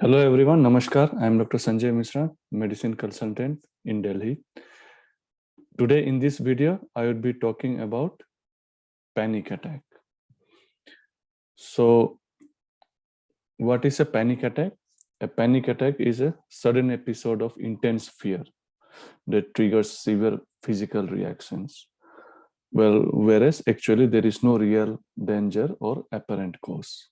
Hello everyone, Namaskar. I am Dr. Sanjay Mishra, medicine consultant in Delhi. Today in this video, I would be talking about panic attack. So, what is a panic attack? A panic attack is a sudden episode of intense fear that triggers severe physical reactions. Well, whereas actually there is no real danger or apparent cause.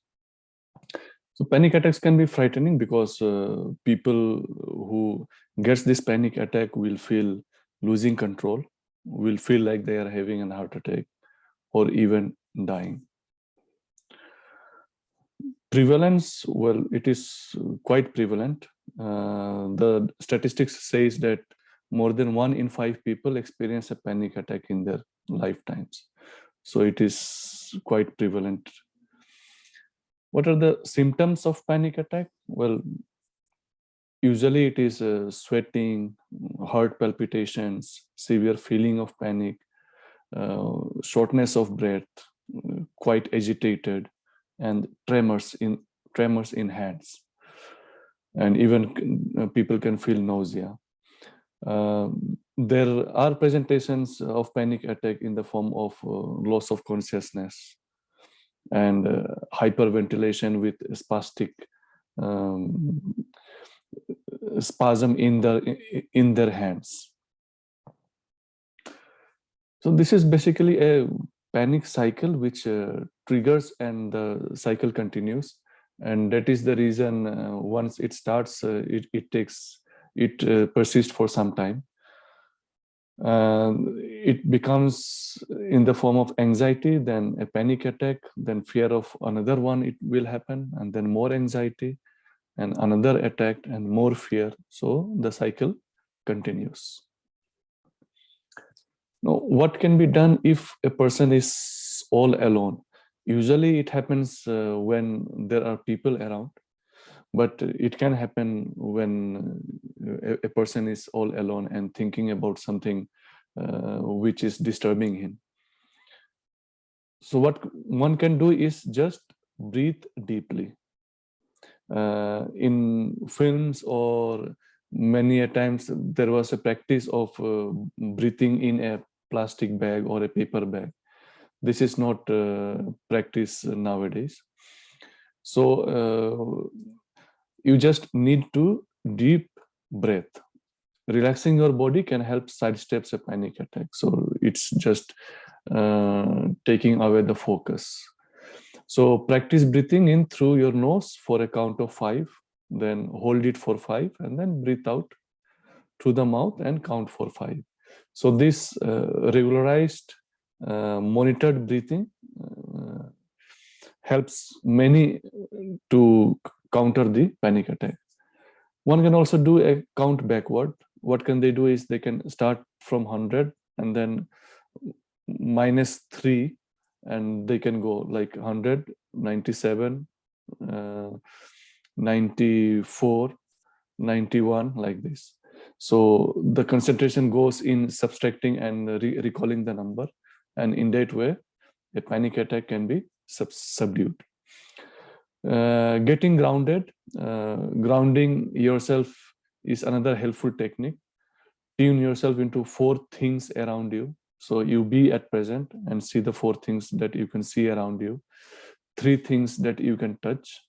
So panic attacks can be frightening because people who gets this panic attack will feel losing control, will feel like they are having an heart attack or even dying. Prevalence, well, it is quite prevalent. The statistics says that more than 1 in 5 people experience a panic attack in their lifetimes. So it is quite prevalent. What are the symptoms of panic attack? Well, usually it is sweating, heart palpitations, severe feeling of panic, shortness of breath, quite agitated, and tremors in hands. And even people can feel nausea. There are presentations of panic attack in the form of loss of consciousness and hyperventilation with spastic spasm in their hands. So this is basically a panic cycle which triggers and the cycle continues, and that is the reason once it starts, it persists for some time. It becomes in the form of anxiety, then a panic attack, then fear of another one it will happen, and then more anxiety and another attack and more fear. So the cycle continues. Now, what can be done if a person is all alone? Usually it happens when there are people around, but it can happen when a person is all alone and thinking about something which is disturbing him. So what one can do is just breathe deeply. In films or many a times there was a practice of breathing in a plastic bag or a paper bag. This is not practice nowadays. So you just need to deep breath. Relaxing your body can help sidestep a panic attack. So it's just taking away the focus. So practice breathing in through your nose for a count of 5, then hold it for 5, and then breathe out through the mouth and count for 5. So this regularized, monitored breathing helps many to counter the panic attack. One can also do a count backward. What can they do is they can start from 100 and then -3, and they can go like 100, 97, 94, 91, like this. So the concentration goes in subtracting and recalling the number, and in that way a panic attack can be subdued. Getting grounded, grounding yourself is another helpful technique. Tune yourself into 4 things around you. So you be at present and see the 4 things that you can see around you, 3 things that you can touch,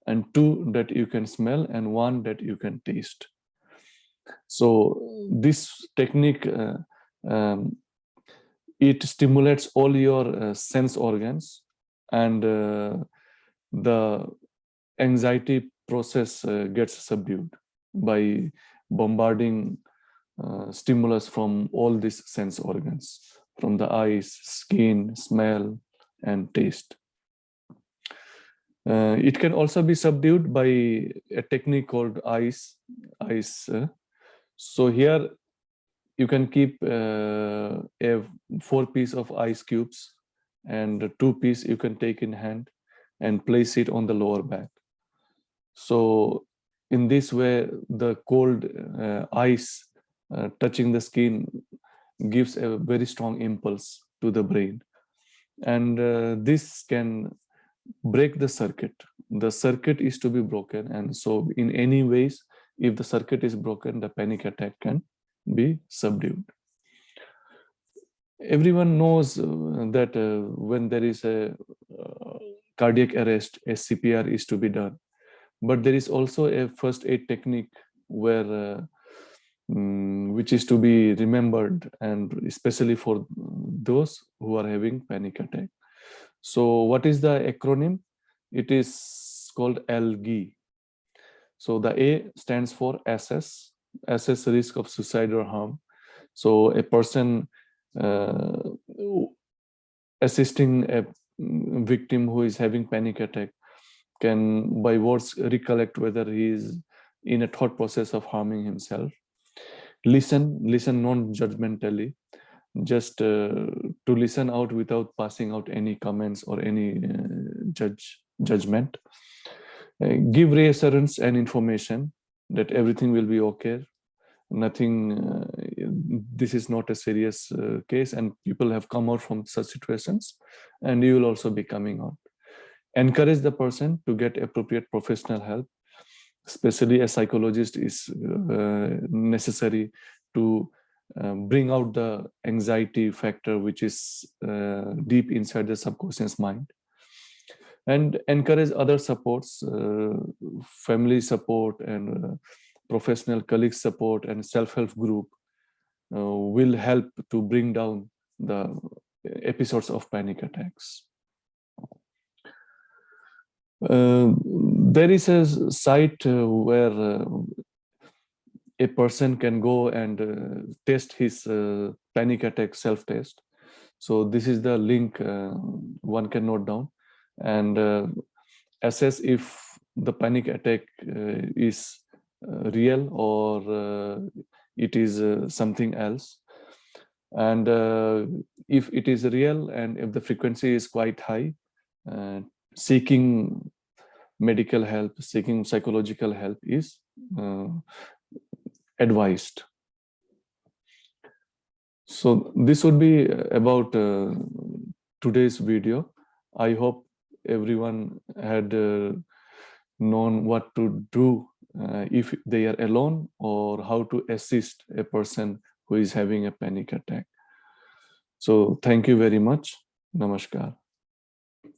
and 2 that you can smell, and 1 that you can taste. So this technique, it stimulates all your sense organs, and the anxiety process gets subdued by bombarding stimulus from all these sense organs, from the eyes, skin, smell, and taste. It can also be subdued by a technique called ice. So here you can keep a 4 piece of ice cubes, and 2 piece you can take in hand and place it on the lower back. So in this way, the cold ice touching the skin gives a very strong impulse to the brain, and this can break the circuit. the circuit is to be broken. And so in any ways, if the circuit is broken, the panic attack can be subdued. Everyone knows that when there is a cardiac arrest, a CPR is to be done. But there is also a first aid technique where which is to be remembered, and especially for those who are having panic attack. So what is the acronym? It is called ALGEE. So the A stands for assess risk of suicide or harm. So a person assisting a victim who is having panic attack can by words recollect whether he is in a thought process of harming himself. Listen non-judgmentally, just to listen out without passing out any comments or any judgment. Give reassurance and information that everything will be okay. Nothing, this is not a serious case, and people have come out from such situations, and you will also be coming out. Encourage the person to get appropriate professional help, especially a psychologist is necessary to bring out the anxiety factor which is deep inside the subconscious mind. And encourage other supports, family support and professional colleague support and self-help group will help to bring down the episodes of panic attacks. There is a site where a person can go and test his panic attack self-test. So this is the link one can note down and assess if the panic attack is real or it is something else. And if it is real and if the frequency is quite high, seeking medical help, seeking psychological help is advised. So this would be about today's video. I hope everyone had known what to do if they are alone, or how to assist a person who is having a panic attack. So thank you very much. Namaskar.